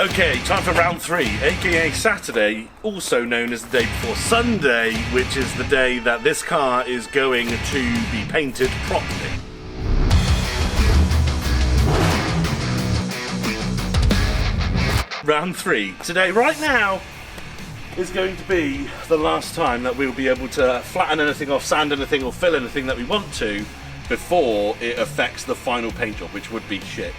Okay, time for round 3, aka Saturday, also known as the day before Sunday, which is the day that this car is going to be painted properly. Round 3, today, right now, is going to be the last time that we'll be able to flatten anything off, sand anything, or fill anything that we want to before it affects the final paint job, which would be shit.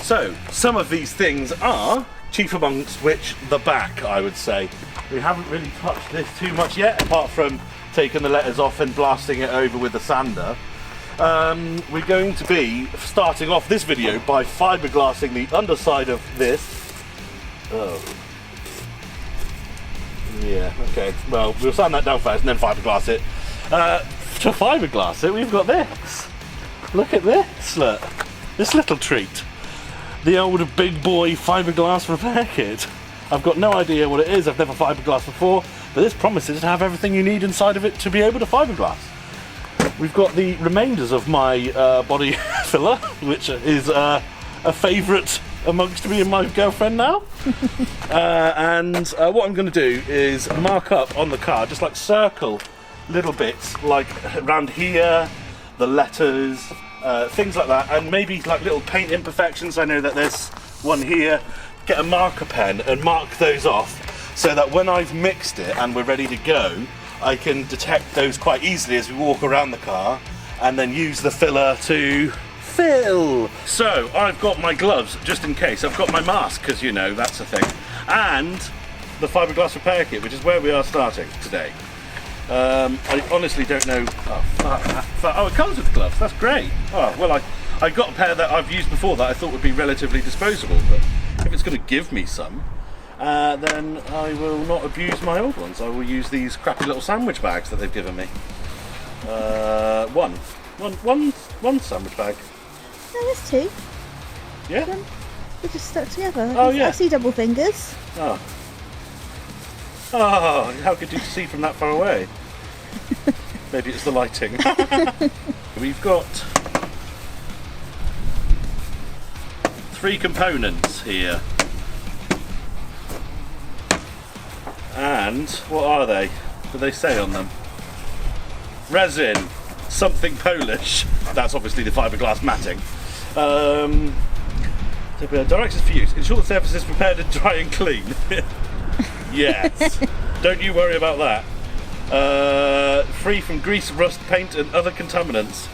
So, some of these things are, chief amongst which, the back, I would say. We haven't really touched this too much yet, apart from taking the letters off and blasting it over with the sander. We're going to be starting off this video by fiberglassing the underside of this. Oh. Yeah, okay. Well, we'll sand that down first and then fiberglass it. To fiberglass it, we've got this. Look at this, look. This little treat. The old big boy fiberglass repair kit. I've got no idea what it is, I've never fiberglassed before, but this promises to have everything you need inside of it to be able to fiberglass. We've got the remainders of my body filler, which is a favourite amongst me and my girlfriend now. And what I'm going to do is mark up on the car, just like circle little bits, like around here, the letters, things like that, and maybe like little paint imperfections. I know that there's one here. Get a marker pen and mark those off so that when I've mixed it and we're ready to go, I can detect those quite easily as we walk around the car and then use the filler to fill. So I've got my gloves just in case. I've got my mask because, you know, that's a thing, and the fiberglass repair kit, which is where we are starting today. I honestly don't know. Oh, it comes with the gloves. That's great. Oh, well, I got a pair that I've used before that I thought would be relatively disposable, but if it's going to give me some, then I will not abuse my old ones. I will use these crappy little sandwich bags that they've given me. One sandwich bag. No, there's 2. Yeah? They're just stuck together. Oh, yeah. I see double fingers. Oh. Oh, how could you see from that far away? Maybe it's the lighting. We've got 3 components here. And what are they? What do they say on them? Resin, something Polish. That's obviously the fiberglass matting. Directions for use. Ensure the surface is prepared and dry and clean. Yes. Don't you worry about that. Free from grease, rust, paint and other contaminants.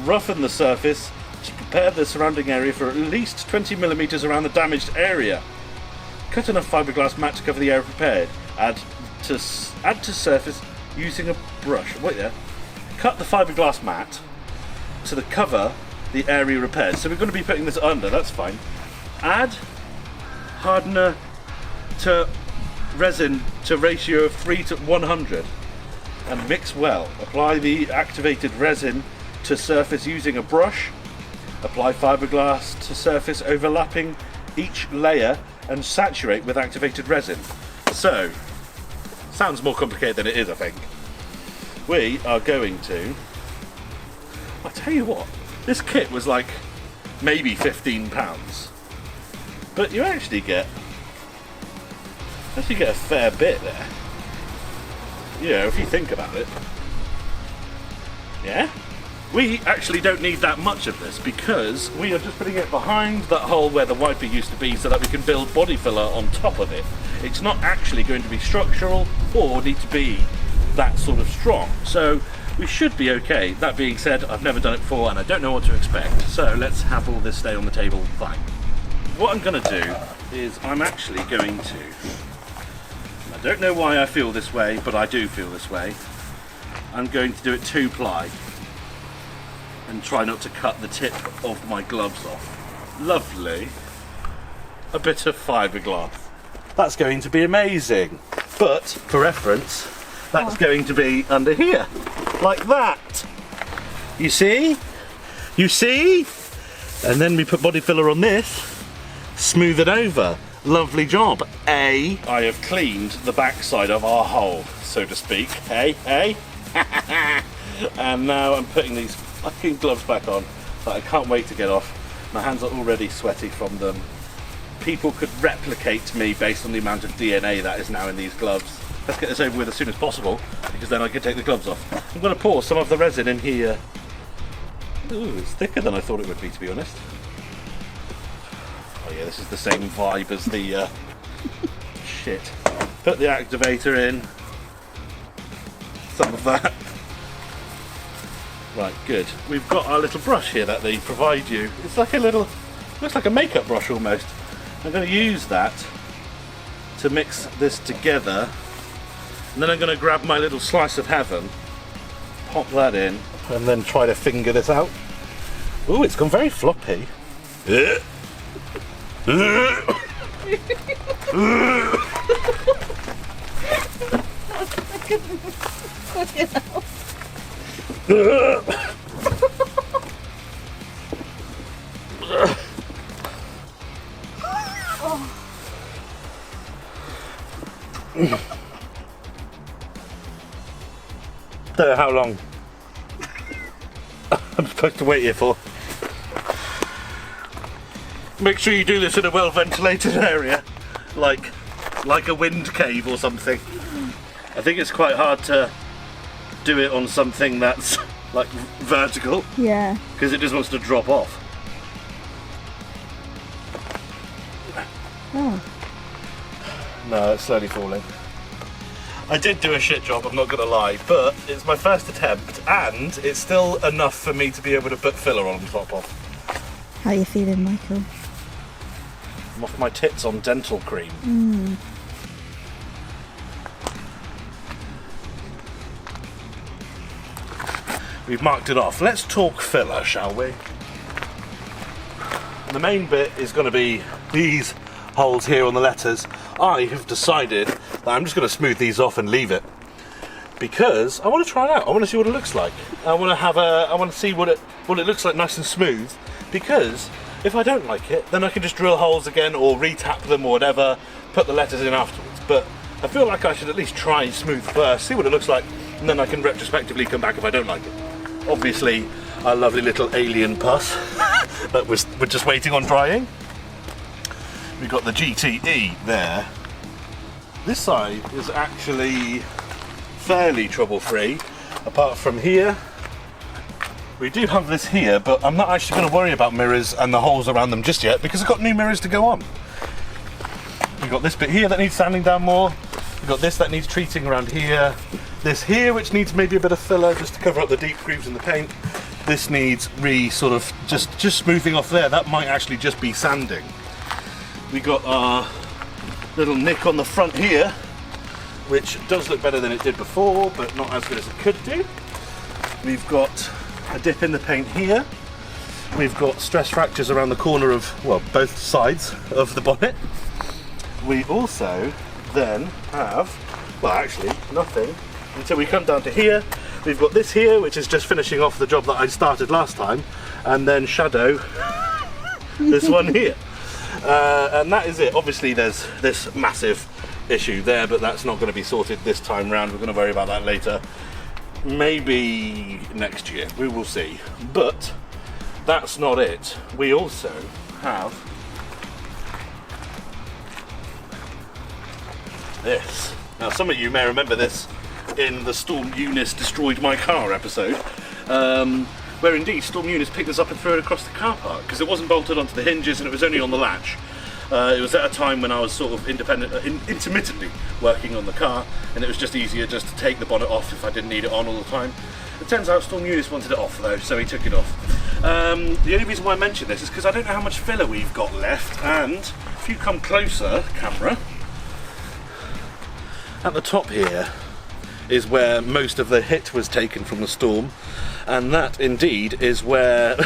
Roughen the surface to prepare the surrounding area for at least 20mm around the damaged area. Cut enough fiberglass mat to cover the area prepared. Add to surface using a brush. Wait there. Cut the fiberglass mat to cover the area repaired. So we're going to be putting this under, that's fine. Add hardener to resin to ratio of 3 to 100 and mix well. Apply the activated resin to surface using a brush. Apply fiberglass to surface overlapping each layer and saturate with activated resin. So, sounds more complicated than it is, I think. We are going to, I'll tell you what, this kit was like maybe £15. But you actually get a fair bit there. You know, if you think about it. Yeah? We actually don't need that much of this because we are just putting it behind that hole where the wiper used to be so that we can build body filler on top of it. It's not actually going to be structural or need to be that sort of strong. So we should be okay. That being said, I've never done it before and I don't know what to expect. So let's have all this stay on the table fine. What I'm going to do is I'm actually going to, I don't know why I feel this way, but I do feel this way. I'm going to do it 2-ply and try not to cut the tip of my gloves off. Lovely. A bit of fiberglass. That's going to be amazing. But for reference, that's going to be under here, like that. You see? You see? And then we put body filler on this. Smooth it over. Lovely job. I have cleaned the backside of our hole, so to speak. Hey. And now I'm putting these fucking gloves back on that I can't wait to get off. My hands are already sweaty from them. People could replicate me based on the amount of DNA that is now in these gloves. Let's get this over with as soon as possible, because then I can take the gloves off. I'm going to pour some of the resin in here. Ooh, it's thicker than I thought it would be, to be honest. Oh yeah, this is the same vibe as the shit. Put the activator in. Some of that. Right, good. We've got our little brush here that they provide you. It's like a little, looks like a makeup brush almost. I'm going to use that to mix this together, and then I'm going to grab my little slice of heaven, pop that in, and then try to finger this out. Ooh, it's gone very floppy. Don't know how long I'm supposed to wait here for. Make sure you do this in a well ventilated area, like a wind cave or something. I think it's quite hard to do it on something that's like vertical. Yeah. Because it just wants to drop off. Oh. No, it's slowly falling. I did do a shit job, I'm not going to lie, but it's my first attempt and it's still enough for me to be able to put filler on top of. How are you feeling, Michael? I'm off my tits on dental cream. We've marked it off. Let's talk filler, shall we? The main bit is going to be these holes here on the letters. I have decided that I'm just going to smooth these off and leave it, because I want to try it out. I want to see what it looks like. I want to see what it looks like, nice and smooth. Because if I don't like it, then I can just drill holes again or re-tap them or whatever, put the letters in afterwards. But I feel like I should at least try smooth first, see what it looks like, and then I can retrospectively come back if I don't like it. Obviously, our lovely little alien pus that we're just waiting on drying. We've got the GTE there. This side is actually fairly trouble-free, apart from here. We do have this here, but I'm not actually going to worry about mirrors and the holes around them just yet, because I've got new mirrors to go on. We've got this bit here that needs sanding down more. We've got this that needs treating around here. This here, which needs maybe a bit of filler just to cover up the deep grooves in the paint. This needs just smoothing off there. That might actually just be sanding. We got our little nick on the front here, which does look better than it did before, but not as good as it could do. We've got a dip in the paint here. We've got stress fractures around the corner of, well, both sides of the bonnet. We also then have, well, actually nothing until we come down to here. We've got this here, which is just finishing off the job that I started last time, and then shadow this one here. And that is it. Obviously there's this massive issue there, but that's not going to be sorted this time round. We're going to worry about that later. Maybe next year, we will see. But that's not it. We also have this. Now, some of you may remember this in the Storm Eunice destroyed my car episode, where indeed Storm Eunice picked this up and threw it across the car park because it wasn't bolted onto the hinges and it was only on the latch. It was at a time when I was sort of intermittently working on the car, and it was just easier just to take the bonnet off if I didn't need it on all the time. It turns out Storm Eunice wanted it off though, so he took it off. The only reason why I mention this is because I don't know how much filler we've got left, and if you come closer, camera, at the top here is where most of the hit was taken from the storm, and that indeed is where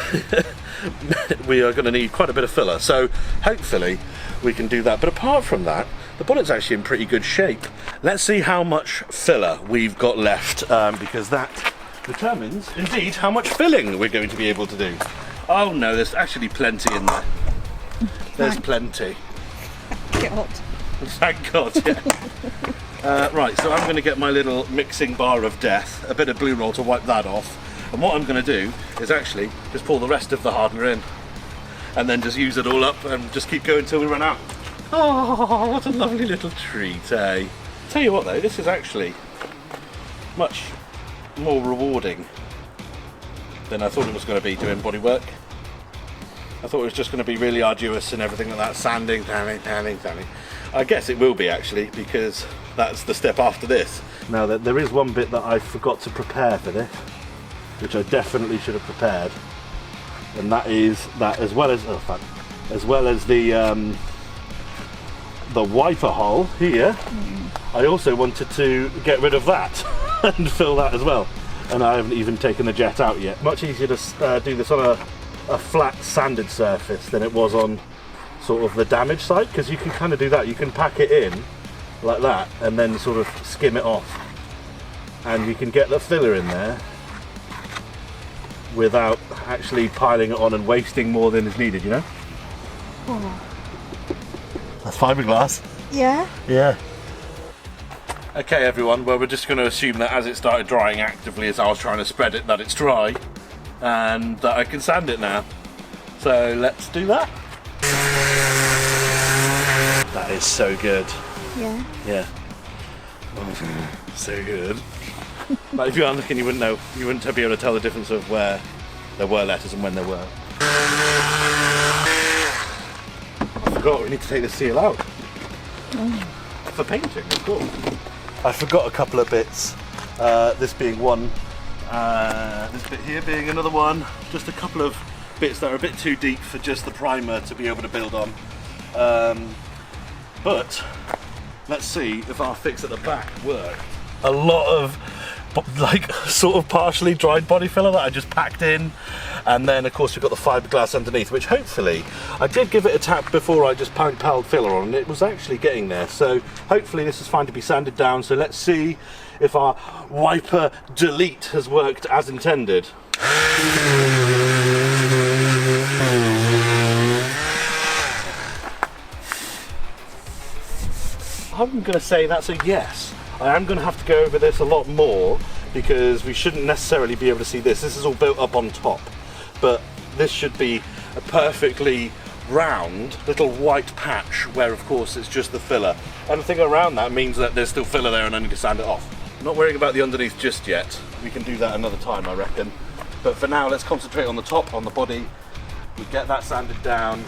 we are going to need quite a bit of filler, so hopefully we can do that. But apart from that, the bonnet's actually in pretty good shape. Let's see how much filler we've got left, because that determines indeed how much filling we're going to be able to do. Oh no, there's actually plenty in there. There's plenty. God. Thank God, yeah. Right, so I'm going to get my little mixing bar of death, a bit of blue roll to wipe that off, and what I'm going to do is actually just pour the rest of the hardener in. and then just use it all up and just keep going until we run out. Oh, what a lovely little treat, eh? Tell you what though, this is actually much more rewarding than I thought it was going to be doing bodywork. I thought it was just going to be really arduous and everything like that, sanding. I guess it will be actually, because that's the step after this. Now there is one bit that I forgot to prepare for this, which I definitely should have prepared, and that is that as well as the wiper hole here, I also wanted to get rid of that and fill that as well. And I haven't even taken the jet out yet. Much easier to do this on a flat sanded surface than it was on sort of the damaged side, because you can kind of do that. You can pack it in like that and then sort of skim it off, and you can get the filler in there without actually piling it on and wasting more than is needed, you know? Oh. That's fiberglass. Yeah? Yeah. Okay everyone, well we're just going to assume that as it started drying actively as I was trying to spread it, that it's dry and that I can sand it now. So let's do that. That is so good. Yeah. Yeah. So good. Like if you aren't looking, you wouldn't know. You wouldn't be able to tell the difference of where there were letters and when there were. I forgot we need to take the seal out. Oh. For painting, of course. I forgot a couple of bits. This being one, this bit here being another one. Just a couple of bits that are a bit too deep for just the primer to be able to build on. But let's see if our fix at the back worked. A lot of like sort of partially dried body filler that I just packed in, and then of course we've got the fiberglass underneath, which hopefully I did give it a tap before I just piled filler on, and it was actually getting there. So hopefully this is fine to be sanded down. So let's see if our wiper delete has worked as intended. I'm going to say that's a yes. I am going to have to go over this a lot more, because we shouldn't necessarily be able to see this. This is all built up on top, but this should be a perfectly round little white patch where of course it's just the filler. Anything around that means that there's still filler there and I need to sand it off. I'm not worrying about the underneath just yet. We can do that another time, I reckon. But for now, let's concentrate on the top, on the body. We get that sanded down.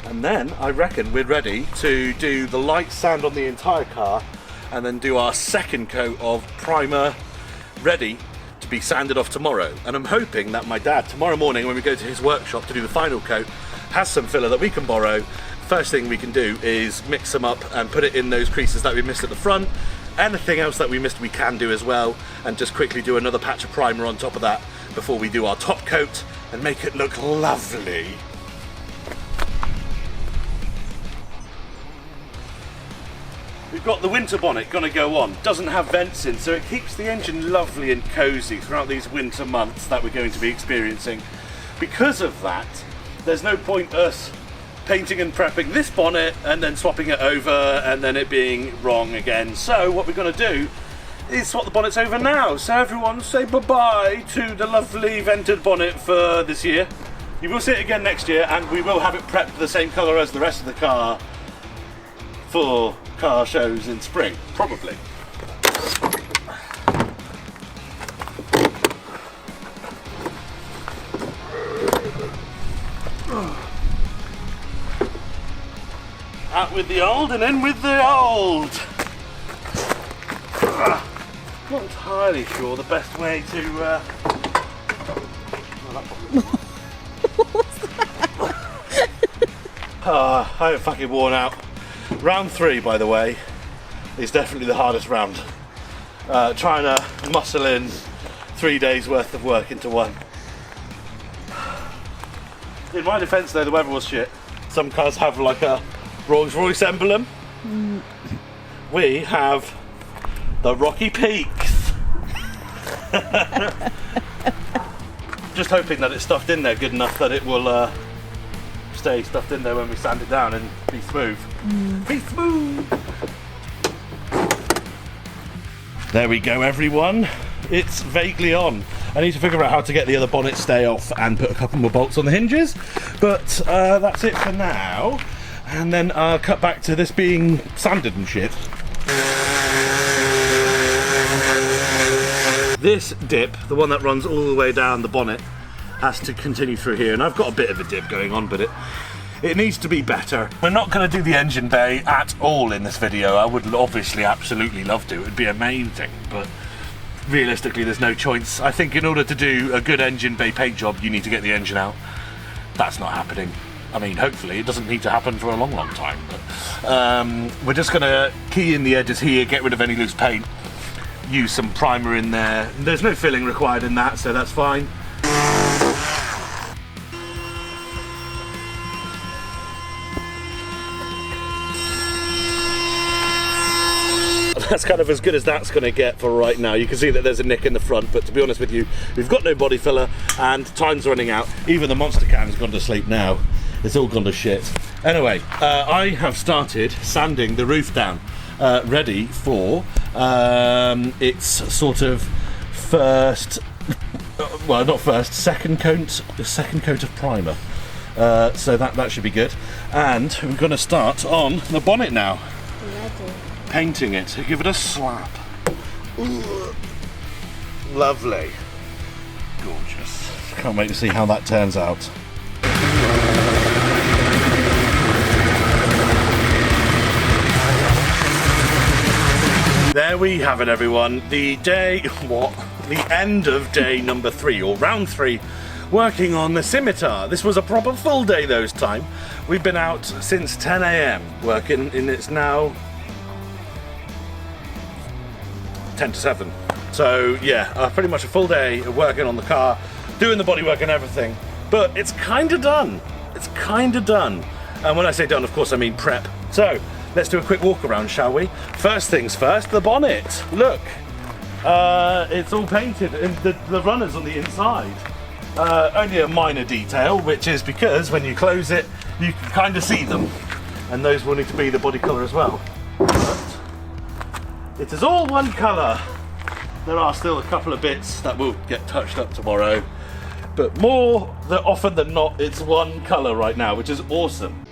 And then I reckon we're ready to do the light sand on the entire car, and then do our second coat of primer, ready to be sanded off tomorrow. And I'm hoping that my dad, tomorrow morning when we go to his workshop to do the final coat, has some filler that we can borrow. First thing we can do is mix them up and put it in those creases that we missed at the front. Anything else that we missed we can do as well, and just quickly do another patch of primer on top of that before we do our top coat and make it look lovely. We've got the winter bonnet going to go on. Doesn't have vents in, so it keeps the engine lovely and cosy throughout these winter months that we're going to be experiencing. Because of that, there's no point us painting and prepping this bonnet and then swapping it over and then it being wrong again. So what we're going to do is swap the bonnets over now. So everyone say bye-bye to the lovely vented bonnet for this year. You will see it again next year, and we will have it prepped the same colour as the rest of the car for car shows in spring, probably. Out with the old and in with the old. Not entirely sure the best way to I am fucking worn out. Round 3, by the way, is definitely the hardest round. Trying to muscle in 3 days worth of work into one. In my defence though, the weather was shit. Some cars have like a Rolls-Royce emblem. We have the Rocky Peaks. Just hoping that it's stuffed in there good enough that it will stay stuffed in there when we sand it down and be smooth. Be smooth! There we go everyone. it's vaguely on. I need to figure out how to get the other bonnet stay off and put a couple more bolts on the hinges, but that's it for now. And then I'll cut back to this being sanded and shit. This dip, the one that runs all the way down the bonnet, has to continue through here, and I've got a bit of a dip going on, but it needs to be better. We're not going to do the engine bay at all in this video. I would obviously absolutely love to, it would be amazing, but realistically there's no choice. I think in order to do a good engine bay paint job you need to get the engine out. That's not happening. I mean, hopefully it doesn't need to happen for a long time, but we're just going to key in the edges here, get rid of any loose paint, use some primer in there. There's no filling required in that, so that's fine. That's kind of as good as that's going to get for right now. You can see that there's a nick in the front, but to be honest with you, we've got no body filler and time's running out. Even the monster can's gone to sleep now. It's all gone to shit. Anyway, I have started sanding the roof down, ready for its sort of first, well, not first, second coat of primer. So that should be good. And we're going to start on the bonnet now. Ready. Painting it, give it a slap. Ooh. Lovely. Gorgeous. Can't wait to see how that turns out. There we have it, everyone. The end of day number 3, or round 3, working on the scimitar. This was a proper full day this time. We've been out since 10 AM working, and it's now 10 to 7. So yeah, pretty much a full day of working on the car, doing the bodywork and everything. But it's kind of done. It's kind of done. And when I say done, of course, I mean prep. So let's do a quick walk around, shall we? First things first, the bonnet. Look, it's all painted, and the runners on the inside. Only a minor detail, which is because when you close it, you can kind of see them, and those will need to be the body colour as well. But it is all one colour. There are still a couple of bits that will get touched up tomorrow, but more often than not, it's one colour right now, which is awesome.